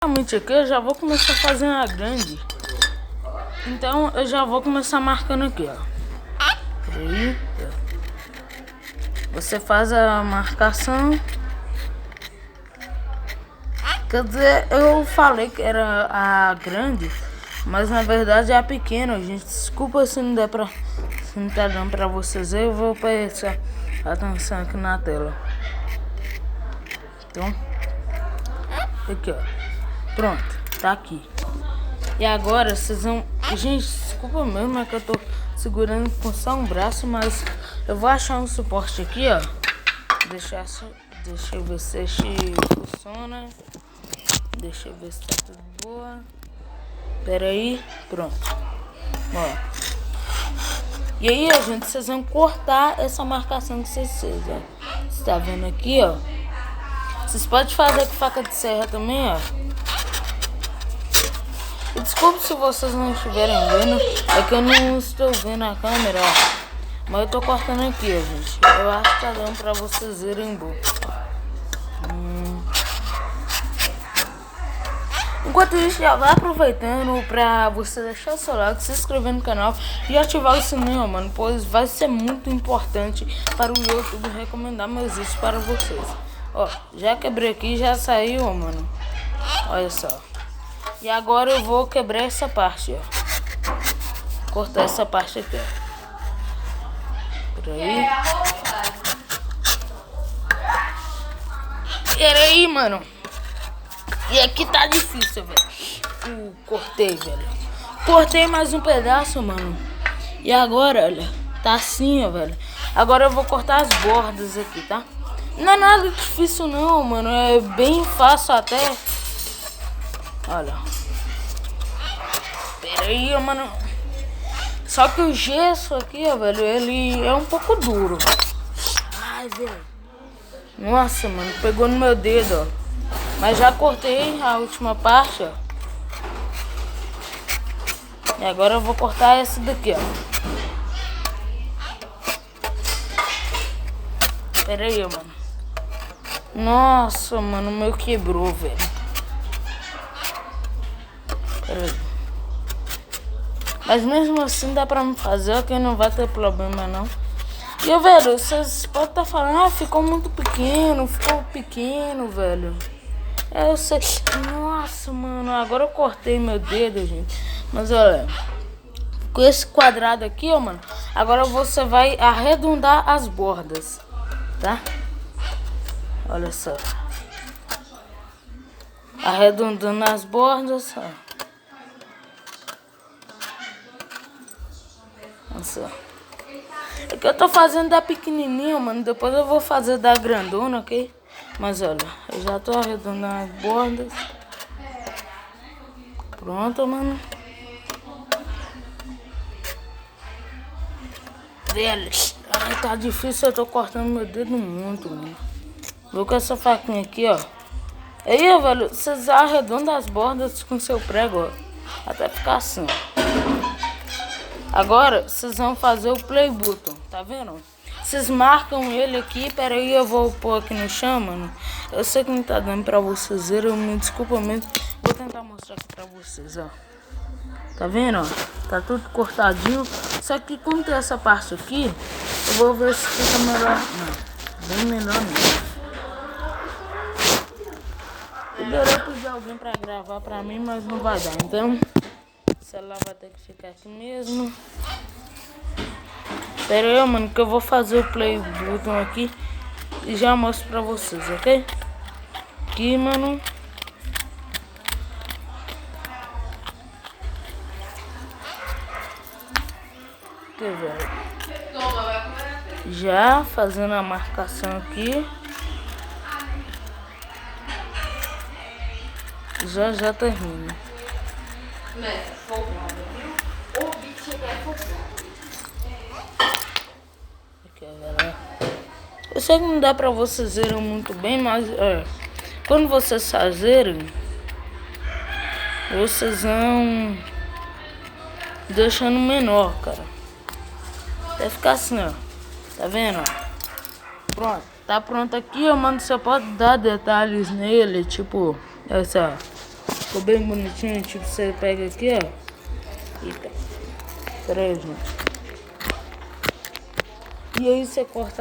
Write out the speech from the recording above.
Realmente aqui eu já vou começar a fazer uma grande. Então eu já vou começar marcando aqui, ó. Aí, você faz a marcação. Quer dizer, eu falei que era a grande, mas na verdade é a pequena, gente. Desculpa se não der pra, se não tá dando pra vocês ver. Eu vou prestar atenção aqui na tela. Então, aqui, ó. Pronto, tá aqui. E agora vocês vão... Gente, desculpa mesmo, é que eu tô segurando com só um braço, mas eu vou achar um suporte aqui, ó. Deixa eu ver se funciona. Deixa eu ver se tá tudo boa. Pera aí, pronto. Ó. E aí, ó, gente, vocês vão cortar essa marcação que vocês fez, ó. Você tá vendo aqui, ó? Vocês podem fazer com faca de serra também, ó. E desculpe se vocês não estiverem vendo, é que eu não estou vendo a câmera, ó. Mas eu tô cortando aqui, ó, gente. Eu acho que tá dando pra vocês verem bom. Enquanto isso, já vai aproveitando pra você deixar o seu like, se inscrever no canal e ativar o sininho, mano. Pois vai ser muito importante para o YouTube recomendar meus vídeos para vocês. Ó, já quebrei aqui, já saiu, ó, mano. Olha só. E agora eu vou quebrar essa parte, ó. Cortar essa parte aqui, ó. Por aí. Peraí, mano. E aqui tá difícil, velho. Cortei, velho. Cortei mais um pedaço, mano. E agora, olha, tá assim, ó, velho. Agora eu vou cortar as bordas aqui, tá? Não é nada difícil não, mano. É bem fácil até. Olha. Pera aí, mano. Só que o gesso aqui, ó, velho, ele é um pouco duro. Ai, velho. Nossa, mano, pegou no meu dedo, ó. Mas já cortei a última parte, ó. E agora eu vou cortar essa daqui, ó. Pera aí, mano. Nossa, mano, o meu quebrou, velho. Pera aí. Mas mesmo assim dá pra me fazer, ok? Não vai ter problema, não. E, velho, vocês podem estar falando, ah, ficou muito pequeno, velho. Eu sei. Nossa, mano, agora eu cortei meu dedo, gente. Mas olha, com esse quadrado aqui, ó, mano, agora você vai arredondar as bordas, tá? Olha só. Arredondando as bordas, ó. Olha só. É que eu tô fazendo da pequenininha, mano. Depois eu vou fazer da grandona, ok? Mas olha, eu já tô arredondando as bordas. Pronto, mano. Velho, ai, tá difícil, eu tô cortando meu dedo muito, mano. Vou com essa faquinha aqui, ó. Aí, velho, vocês arredondam as bordas com seu prego, ó. Até ficar assim, ó. Agora, vocês vão fazer o play button, tá vendo? Vocês marcam ele aqui, peraí, eu vou pôr aqui no chão, mano. Eu sei que não tá dando pra vocês verem, eu me desculpa mesmo. Vou tentar mostrar aqui pra vocês, ó. Tá vendo, ó? Tá tudo cortadinho. Só que como tem essa parte aqui, eu vou ver se fica melhor. Não, bem melhor mesmo. Eu pedir alguém pra gravar pra mim, mas não vai dar. Então, o celular vai ter que ficar aqui mesmo. Pera aí, mano, que eu vou fazer o play button aqui e já mostro pra vocês, ok? Aqui, mano. Aqui, velho. Já fazendo a marcação aqui. Já termina. Eu sei que não dá pra vocês verem muito bem, mas quando vocês fazerem, vocês vão deixando menor, cara. Até ficar assim, ó. Tá vendo? Pronto. Tá pronto aqui, mano. Você pode dar detalhes nele, tipo essa Ficou bem bonitinho, tipo, você pega aqui, ó. Eita. Pera aí, gente. E aí você corta